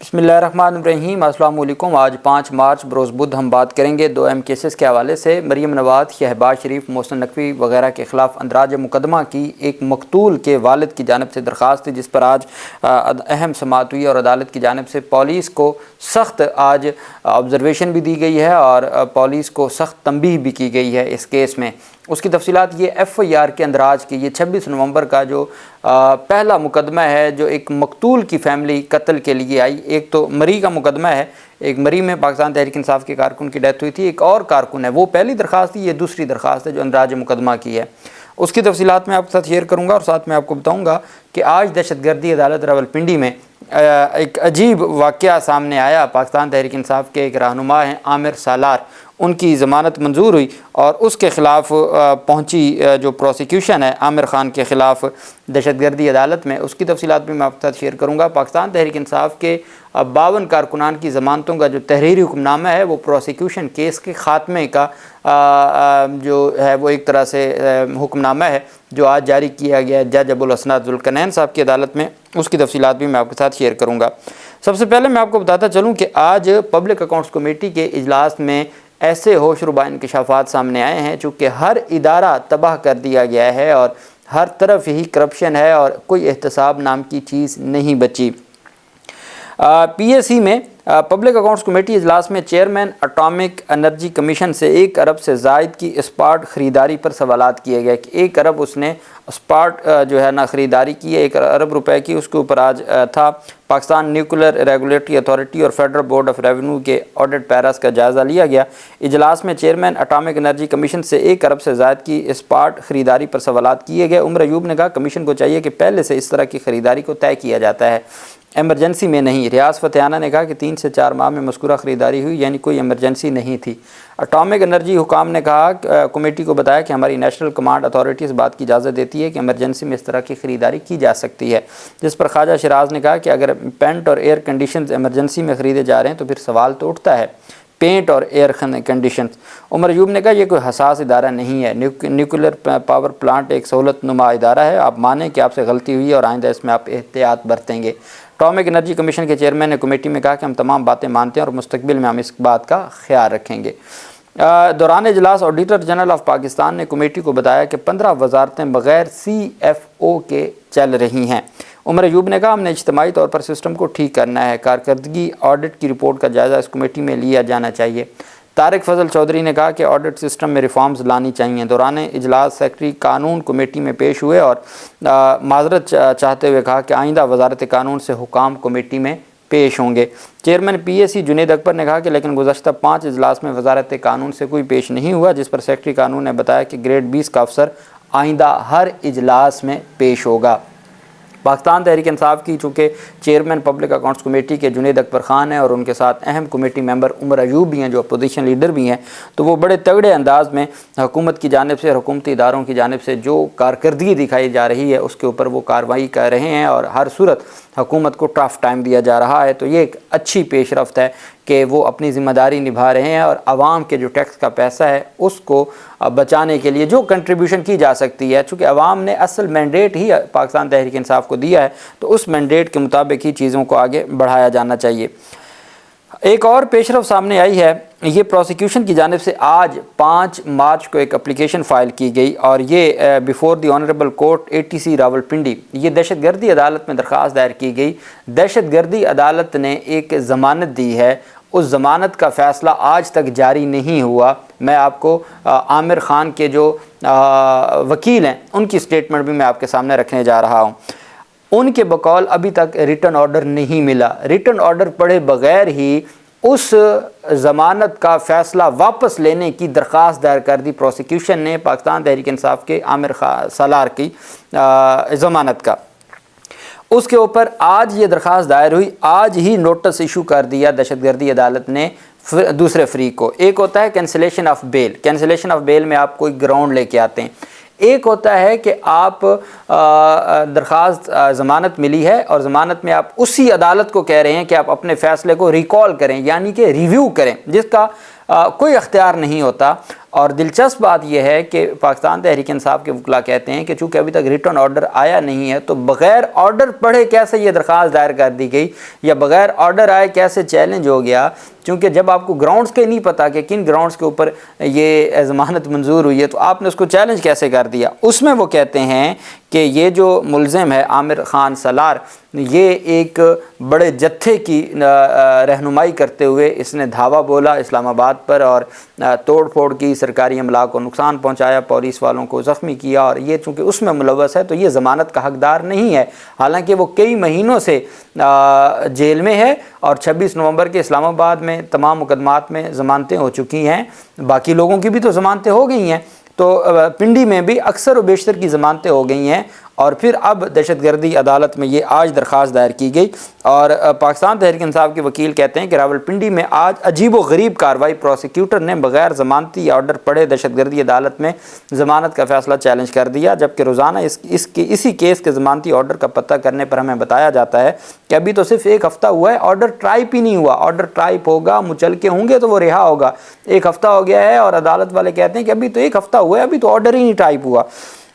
بسم اللہ الرحمن الرحیم۔ السلام علیکم۔ آج 5 مارچ بروز بدھ ہم بات کریں گے 2 اہم کیسز کے حوالے سے۔ مریم نواز، شہباز شریف، محسن نقوی وغیرہ کے خلاف اندراج مقدمہ کی ایک مقتول کے والد کی جانب سے درخواست تھی، جس پر آج اہم سماعت ہوئی اور عدالت کی جانب سے پولیس کو سخت آج آبزرویشن بھی دی گئی ہے اور پولیس کو سخت تنبیہ بھی کی گئی ہے اس کیس میں۔ اس کی تفصیلات یہ ایف آئی آر کے اندراج کی، یہ 26 نومبر کا جو پہلا مقدمہ ہے جو ایک مقتول کی فیملی قتل کے لیے آئی۔ ایک تو مری کا مقدمہ ہے، ایک مری میں پاکستان تحریک انصاف کے کارکن کی ڈیتھ ہوئی تھی، ایک اور کارکن ہے، وہ پہلی درخواست تھی، یہ دوسری درخواست ہے جو اندراج مقدمہ کی ہے۔ اس کی تفصیلات میں آپ کے ساتھ شیئر کروں گا اور ساتھ میں آپ کو بتاؤں گا کہ آج دہشت گردی عدالت راولپنڈی میں ایک عجیب واقعہ سامنے آیا۔ پاکستان تحریک انصاف کے ایک رہنما ہیں عامر سالار، ان کی ضمانت منظور ہوئی اور اس کے خلاف پہنچی جو پروسیکیوشن ہے عامر خان کے خلاف دہشت گردی عدالت میں، اس کی تفصیلات بھی میں آپ کے ساتھ شیئر کروں گا۔ پاکستان تحریک انصاف کے 52 کارکنان کی ضمانتوں کا جو تحریری حکم نامہ ہے وہ پروسیکیوشن کیس کے خاتمے کا جو ہے وہ ایک طرح سے حکم نامہ ہے جو آج جاری کیا گیا ہے جج ابوالحسنات ذوالقرنین صاحب کی عدالت میں۔ اس کی تفصیلات بھی میں آپ کے ساتھ شیئر کروں گا۔ سب سے پہلے میں آپ کو بتاتا چلوں کہ آج پبلک اکاؤنٹس کمیٹی کے اجلاس میں ایسے ہوش ربا انکشافات سامنے آئے ہیں چونکہ ہر ادارہ تباہ کر دیا گیا ہے اور ہر طرف یہی کرپشن ہے اور کوئی احتساب نام کی چیز نہیں بچی۔ پی اے سی میں پبلک اکاؤنٹس کمیٹی اجلاس میں چیئرمین اٹامک انرجی کمیشن سے 1 ارب سے زائد کی اسپاٹ خریداری پر سوالات کیے گئے کہ 1 ارب اس نے اسپاٹ جو ہے نا خریداری کی ہے، 1 ارب روپے کی، اس کے اوپر آج تھا پاکستان نیوکلیر ریگولیٹری اتھارٹی اور فیڈرل بورڈ آف ریونیو کے آڈٹ پیراس کا جائزہ لیا گیا۔ اجلاس میں چیئرمین اٹامک انرجی کمیشن سے 1 ارب سے زائد کی اسپاٹ خریداری پر سوالات کیے گئے۔ عمر ایوب نے کہا کمیشن کو چاہیے کہ پہلے سے اس طرح کی خریداری کو طے کیا جاتا ہے، ایمرجنسی میں نہیں۔ ریاض فتحانہ نے کہا کہ 3 سے 4 ماہ میں مذکورہ خریداری ہوئی، یعنی کوئی ایمرجنسی نہیں تھی۔ اٹامک انرجی حکام نے کہا کمیٹی کو بتایا کہ ہماری نیشنل کمانڈ اتھارٹی اس بات کی اجازت دیتی ہے کہ ایمرجنسی میں اس طرح کی خریداری کی جا سکتی ہے، جس پر خواجہ شیراز نے کہا کہ اگر پینٹ اور ایئر کنڈیشنز ایمرجنسی میں خریدے جا رہے ہیں تو پھر سوال تو اٹھتا ہے، پینٹ اور ایئر کنڈیشنز۔ عمر ایوب نے کہا یہ کوئی حساس ادارہ نہیں ہے، نیوکلیر پاور پلانٹ ایک سہولت نما ادارہ ہے، آپ مانیں کہ آپ سے غلطی ہوئی ہے اور آئندہ اس میں آپ احتیاط برتیں گے۔ اٹامک انرجی کمیشن کے چیئرمین نے کمیٹی میں کہا کہ ہم تمام باتیں مانتے ہیں اور مستقبل میں ہم اس بات کا خیال رکھیں گے۔ دوران اجلاس آڈیٹر جنرل آف پاکستان نے کمیٹی کو بتایا کہ 15 وزارتیں بغیر سی ایف او کے چل رہی ہیں۔ عمر ایوب نے کہا ہم نے اجتماعی طور پر سسٹم کو ٹھیک کرنا ہے، کارکردگی آڈٹ کی رپورٹ کا جائزہ اس کمیٹی میں لیا جانا چاہیے۔ طارق فضل چودھری نے کہا کہ آڈٹ سسٹم میں ریفارمز لانی چاہیے۔ دوران اجلاس سیکرٹری قانون کمیٹی میں پیش ہوئے اور معذرت چاہتے ہوئے کہا کہ آئندہ وزارت قانون سے حکام کمیٹی میں پیش ہوں گے۔ چیئرمین پی اے سی جنید اکبر نے کہا کہ لیکن گزشتہ 5 اجلاس میں وزارت قانون سے کوئی پیش نہیں ہوا، جس پر سیکرٹری قانون نے بتایا کہ گریڈ 20 کا افسر آئندہ ہر اجلاس میں پیش ہوگا۔ پاکستان تحریک انصاف کی چونکہ چیئرمین پبلک اکاؤنٹس کمیٹی کے جنید اکبر خان ہیں اور ان کے ساتھ اہم کمیٹی ممبر عمر ایوب بھی ہیں جو اپوزیشن لیڈر بھی ہیں، تو وہ بڑے تگڑے انداز میں حکومت کی جانب سے، حکومتی اداروں کی جانب سے جو کارکردگی دکھائی جا رہی ہے اس کے اوپر وہ کارروائی کر رہے ہیں اور ہر صورت حکومت کو ٹف ٹائم دیا جا رہا ہے۔ تو یہ ایک اچھی پیش رفت ہے کہ وہ اپنی ذمہ داری نبھا رہے ہیں اور عوام کے جو ٹیکس کا پیسہ ہے اس کو بچانے کے لیے جو کنٹریبیوشن کی جا سکتی ہے، چونکہ عوام نے اصل مینڈیٹ ہی پاکستان تحریک انصاف کو دیا ہے تو اس مینڈیٹ کے مطابق ہی چیزوں کو آگے بڑھایا جانا چاہیے۔ ایک اور پیش رفت سامنے آئی ہے، یہ پروسیکیوشن کی جانب سے آج 5 مارچ کو ایک اپلیکیشن فائل کی گئی اور یہ before the honourable court ATC Rawalpindi, یہ دہشت گردی عدالت میں درخواست دائر کی گئی۔ دہشت گردی عدالت نے ایک ضمانت دی ہے، اس ضمانت کا فیصلہ آج تک جاری نہیں ہوا۔ میں آپ کو عامر خان کے جو وکیل ہیں ان کی سٹیٹمنٹ بھی میں آپ کے سامنے رکھنے جا رہا ہوں۔ ان کے بقول ابھی تک ریٹن آرڈر نہیں ملا، ریٹن آرڈر پڑھے بغیر ہی اس ضمانت کا فیصلہ واپس لینے کی درخواست دائر کر دی پروسیکیوشن نے پاکستان تحریک انصاف کے عامر سالار کی ضمانت کا۔ اس کے اوپر آج یہ درخواست دائر ہوئی، آج ہی نوٹس ایشو کر دیا دہشت گردی عدالت نے دوسرے فریق کو۔ ایک ہوتا ہے cancellation of bail, cancellation of bail میں آپ کوئی گراؤنڈ لے کے آتے ہیں۔ ایک ہوتا ہے کہ آپ درخواست ضمانت ملی ہے اور ضمانت میں آپ اسی عدالت کو کہہ رہے ہیں کہ آپ اپنے فیصلے کو ریکال کریں، یعنی کہ ریویو کریں، جس کا کوئی اختیار نہیں ہوتا اور دلچسپ بات یہ ہے کہ پاکستان تحریک انصاف کے وکلاء کہتے ہیں کہ چونکہ ابھی تک ریٹرن آرڈر آیا نہیں ہے تو بغیر آرڈر پڑھے کیسے یہ درخواست دائر کر دی گئی، یا بغیر آرڈر آئے کیسے چیلنج ہو گیا، چونکہ جب آپ کو گراؤنڈز کے نہیں پتہ کہ کن گراؤنڈز کے اوپر یہ ضمانت منظور ہوئی ہے تو آپ نے اس کو چیلنج کیسے کر دیا۔ اس میں وہ کہتے ہیں کہ یہ جو ملزم ہے عامر خان سالار، یہ ایک بڑے جتھے کی رہنمائی کرتے ہوئے اس نے دھاوا بولا اسلام آباد پر اور توڑ پھوڑ کی، سرکاری عملہ کو نقصان پہنچایا، پولیس والوں کو زخمی کیا، اور یہ چونکہ اس میں ملوث ہے تو یہ ضمانت کا حقدار نہیں ہے، حالانکہ وہ کئی مہینوں سے جیل میں ہے اور 26 نومبر کے اسلام آباد میں تمام مقدمات میں ضمانتیں ہو چکی ہیں، باقی لوگوں کی بھی تو ضمانتیں ہو گئی ہیں، تو پنڈی میں بھی اکثر و بیشتر کی ضمانتیں ہو گئی ہیں، اور پھر اب دہشت گردی عدالت میں یہ آج درخواست دائر کی گئی۔ اور پاکستان تحریک انصاف کے وکیل کہتے ہیں کہ راولپنڈی میں آج عجیب و غریب کارروائی، پروسیکیوٹر نے بغیر ضمانتی آرڈر پڑھے دہشت گردی عدالت میں ضمانت کا فیصلہ چیلنج کر دیا، جبکہ روزانہ اسی کیس کے ضمانتی آرڈر کا پتہ کرنے پر ہمیں بتایا جاتا ہے کہ ابھی تو صرف ایک ہفتہ ہوا ہے، آرڈر ٹائپ ہی نہیں ہوا، آرڈر ٹائپ ہوگا، مچلکے ہوں گے تو وہ رہا ہوگا، ایک ہفتہ ہو گیا ہے اور عدالت والے کہتے ہیں کہ ابھی تو ایک ہفتہ ہوا ہے، ابھی تو آرڈر ہی نہیں ٹائپ ہوا،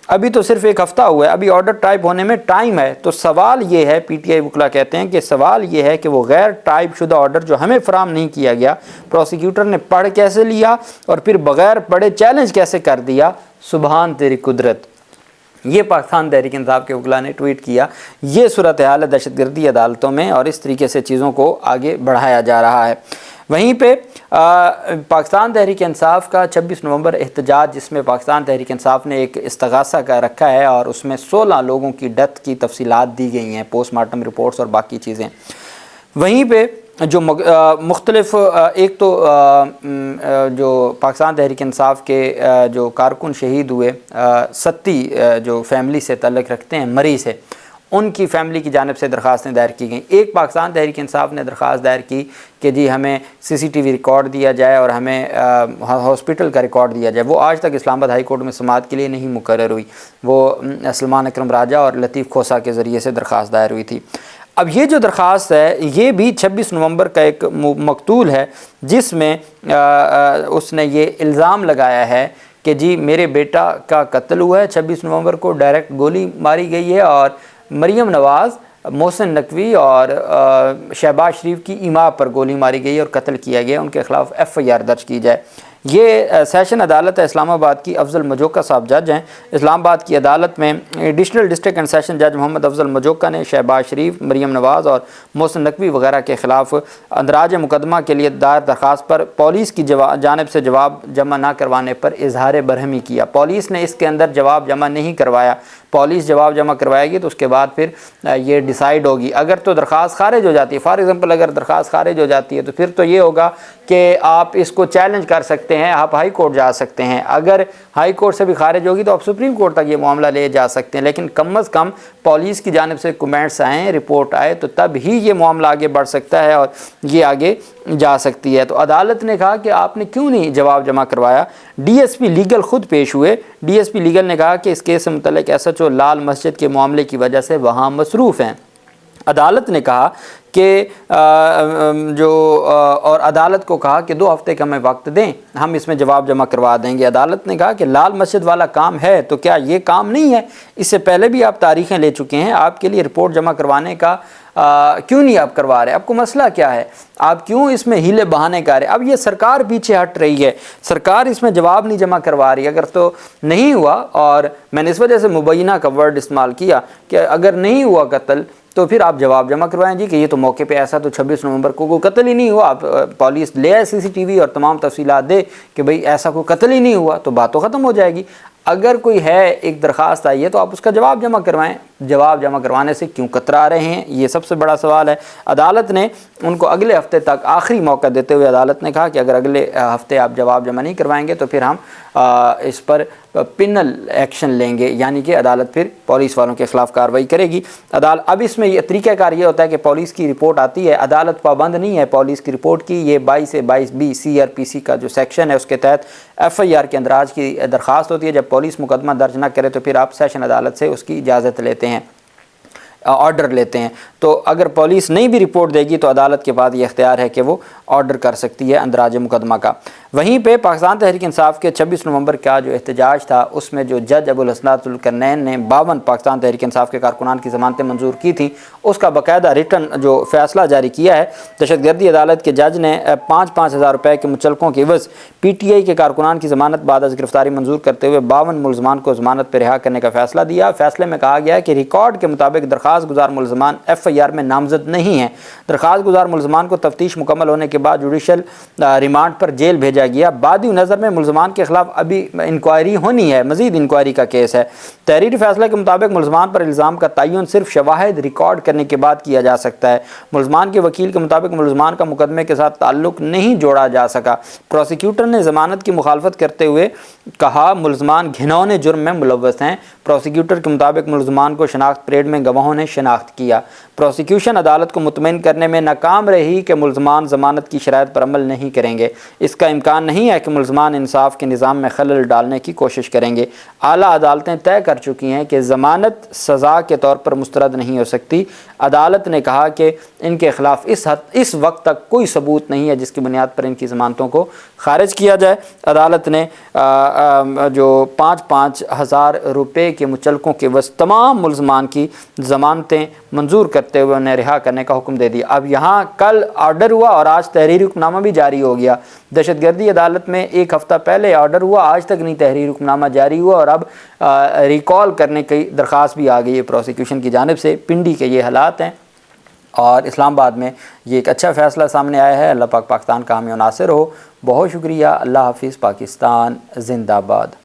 ابھی تو صرف ایک ہفتہ ہوا ہے، ابھی آرڈر ٹائپ ہونے میں ٹائم ہے۔ تو سوال یہ ہے، پی ٹی آئی وکلاء کہتے ہیں کہ سوال یہ ہے کہ وہ غیر ٹائپ شدہ آرڈر جو ہمیں فراہم نہیں کیا گیا، پروسیکیوٹر نے پڑھ کیسے لیا اور پھر بغیر پڑھے چیلنج کیسے کر دیا، سبحان تیری قدرت۔ یہ پاکستان تحریک انصاف کے وکلاء نے ٹویٹ کیا۔ یہ صورتحال ہے دہشت گردی عدالتوں میں اور اس طریقے سے چیزوں کو آگے بڑھایا جا رہا ہے۔ وہیں پہ پاکستان تحریک انصاف کا 26 نومبر احتجاج، جس میں پاکستان تحریک انصاف نے ایک استغاثہ کا رکھا ہے اور اس میں 16 لوگوں کی ڈیتھ کی تفصیلات دی گئی ہیں، پوسٹ مارٹم رپورٹس اور باقی چیزیں۔ وہیں پہ جو مختلف ایک تو جو پاکستان تحریک انصاف کے جو کارکن شہید ہوئے، ستی جو فیملی سے تعلق رکھتے ہیں، مری سے، ان کی فیملی کی جانب سے درخواستیں دائر کی گئیں۔ ایک پاکستان تحریک انصاف نے درخواست دائر کی کہ جی ہمیں CCTV ریکارڈ دیا جائے اور ہمیں ہاسپٹل کا ریکارڈ دیا جائے، وہ آج تک اسلام آباد ہائی کورٹ میں سماعت کے لیے نہیں مقرر ہوئی، وہ سلمان اکرم راجہ اور لطیف کھوسہ کے ذریعے سے درخواست دائر ہوئی تھی۔ اب یہ جو درخواست ہے یہ بھی 26 نومبر کا ایک مقتول ہے، جس میں اس نے یہ الزام لگایا ہے کہ جی میرے بیٹا کا قتل ہوا ہے، 26 نومبر کو ڈائریکٹ گولی ماری گئی ہے اور مریم نواز، محسن نقوی اور شہباز شریف کی ایما پر گولی ماری گئی اور قتل کیا گیا، ان کے خلاف FIR درج کی جائے۔ یہ سیشن عدالت ہے اسلام آباد کی، افضل مجوکا صاحب جج ہیں۔ اسلام آباد کی عدالت میں ایڈیشنل ڈسٹرکٹ اینڈ سیشن جج محمد افضل مجوکا نے شہباز شریف، مریم نواز اور محسن نقوی وغیرہ کے خلاف اندراج مقدمہ کے لیے دائر درخواست پر پولیس کی جانب سے جواب جمع نہ کروانے پر اظہار برہمی کیا۔ پولیس نے اس کے اندر جواب جمع نہیں کروایا، پولیس جواب جمع کروائے گی تو اس کے بعد پھر یہ ڈیسائیڈ ہوگی۔ اگر تو درخواست خارج ہو جاتی ہے، فار ایگزامپل اگر درخواست خارج ہو جاتی ہے تو پھر تو یہ ہوگا کہ آپ اس کو چیلنج کر سکتے ہیں، آپ ہائی کورٹ جا سکتے ہیں، اگر ہائی کورٹ سے بھی خارج ہوگی تو آپ سپریم کورٹ تک یہ معاملہ لے جا سکتے ہیں، لیکن کم از کم پولیس کی جانب سے کمنٹس آئیں، رپورٹ آئے تو تب ہی یہ معاملہ آگے بڑھ سکتا ہے اور یہ آگے جا سکتی ہے۔ تو عدالت نے کہا کہ آپ نے کیوں نہیں جواب جمع کروایا؟ DSP لیگل خود پیش ہوئے۔ DSP لیگل نے کہا کہ اس کیس سے متعلق SHO لال مسجد کے معاملے کی وجہ سے وہاں مصروف ہیں۔ عدالت نے کہا کہ اور عدالت کو کہا کہ 2 ہفتے کا ہمیں وقت دیں، ہم اس میں جواب جمع کروا دیں گے۔ عدالت نے کہا کہ لال مسجد والا کام ہے تو کیا یہ کام نہیں ہے؟ اس سے پہلے بھی آپ تاریخیں لے چکے ہیں، آپ کے لیے رپورٹ جمع کروانے کا کیوں نہیں آپ کروا رہے؟ آپ کو مسئلہ کیا ہے؟ آپ کیوں اس میں ہیلے بہانے کر رہے؟ اب یہ سرکار پیچھے ہٹ رہی ہے، سرکار اس میں جواب نہیں جمع کروا رہی۔ اگر تو نہیں ہوا، اور میں نے اس وجہ سے مبینہ کا ورڈ استعمال کیا کہ اگر نہیں ہوا قتل تو پھر آپ جواب جمع کروائیں جی کہ یہ تو موقع پہ ایسا تو 26 نومبر کو کوئی قتل ہی نہیں ہوا، آپ پولیس لے آئے CCTV اور تمام تفصیلات دے کہ بھئی ایسا کوئی قتل ہی نہیں ہوا، تو بات تو ختم ہو جائے گی۔ اگر کوئی ہے، ایک درخواست آئی ہے تو آپ اس کا جواب جمع کروائیں، جواب جمع کروانے سے کیوں کترا رہے ہیں؟ یہ سب سے بڑا سوال ہے۔ عدالت نے ان کو اگلے ہفتے تک آخری موقع دیتے ہوئے عدالت نے کہا کہ اگر اگلے ہفتے آپ جواب جمع نہیں کروائیں گے تو پھر ہم اس پر پینل ایکشن لیں گے، یعنی کہ عدالت پھر پولیس والوں کے خلاف کارروائی کرے گی۔ اب اس میں یہ طریقہ کار یہ ہوتا ہے کہ پولیس کی رپورٹ آتی ہے، عدالت پابند نہیں ہے پولیس کی رپورٹ کی، یہ 22 سے 22B CRPC کا جو سیکشن ہے اس کے تحت FIR کے اندراج کی درخواست ہوتی ہے۔ جب پولیس مقدمہ درج نہ کرے تو پھر آپ سیشن عدالت سے اس کی اجازت لیتے ہیں۔ آرڈر لیتے ہیں، تو اگر پولیس نہیں بھی رپورٹ دے گی تو عدالت کے بعد یہ اختیار ہے کہ وہ آرڈر کر سکتی ہے اندراج مقدمہ کا۔ وہیں پہ پاکستان تحریک انصاف کے 26 نومبر کا جو احتجاج تھا، اس میں جو جج ابو الحسنات القرنین نے 52 پاکستان تحریک انصاف کے کارکنان کی ضمانتیں منظور کی تھیں، اس کا باقاعدہ ریٹن جو فیصلہ جاری کیا ہے۔ دہشت گردی عدالت کے جج نے 5-5 ہزار روپے کے مچلقوں کے عوض پی ٹی آئی کے کارکنان کی ضمانت بعد از گرفتاری منظور کرتے ہوئے 52 ملزمان کو ضمانت پر رہا کرنے کا فیصلہ دیا۔ فیصلے میں کہا گیا ہے کہ ریکارڈ کے مطابق درخواست گزار ملزمان ایف آئی آر میں نامزد نہیں ہیں۔ درخواست گزار ملزمان کو تفتیش مکمل ہونے کے بعد جوڈیشل ریمانڈ پر جیل بھیجا گیا۔ بعدی نظر میں ملزمان کے خلاف ابھی انکوائری ہونی ہے، مزید انکوائری کا کیس ہے۔ تحریری فیصلے کے مطابق ملزمان پر الزام کا تعین صرف شواہد ریکارڈ کرنے کے بعد کیا جا سکتا ہے۔ ملزمان کے وکیل کے مطابق ملزمان کا مقدمے کے ساتھ تعلق نہیں جوڑا جا سکا۔ پروسیکیوٹر نے ضمانت کی مخالفت کرتے ہوئے کہا ملزمان گھنونے جرم میں ملوث ہیں۔ پروسیکیوٹر کے مطابق ملزمان کو شناخت پریڈ میں گواہوں نے شناخت کیا۔ پروسیکیوشن عدالت کو مطمئن کرنے میں ناکام رہی کہ ملزمان ضمانت کی شرائط پر عمل نہیں کریں گے۔ اس کا امکان نہیں ہے کہ ملزمان انصاف کے نظام میں خلل ڈالنے کی کوشش کریں گے۔ اعلیٰ عدالتیں طے کر چکی ہیں کہ ضمانت سزا کے طور پر مسترد نہیں ہو سکتی۔ عدالت نے کہا کہ ان کے خلاف اس وقت تک کوئی ثبوت نہیں ہے جس کی بنیاد پر ان کی ضمانتوں کو خارج کیا جائے۔ عدالت نے جو 5-5 ہزار روپے کے مچلقوں کے عوض تمام ملزمان کی ضمانتیں منظور کرتے ہوئے انہیں رہا کرنے کا حکم دے دیا۔ اب یہاں کل آرڈر ہوا اور آج تحریری حکم نامہ بھی جاری ہو گیا۔ دہشت گردی عدالت میں ایک ہفتہ پہلے آرڈر ہوا، آج تک نہیں تحریری حکم نامہ جاری ہوا، اور اب ریکال کرنے کی درخواست بھی آ گئی ہے پروسیکیوشن کی جانب سے۔ پنڈی کے یہ حالات ہیں اور اسلام آباد میں یہ ایک اچھا فیصلہ سامنے آیا ہے۔ اللہ پاک پاکستان کا حامی و ناصر ہو۔ بہت شکریہ۔ اللہ حافظ۔ پاکستان زندہ باد۔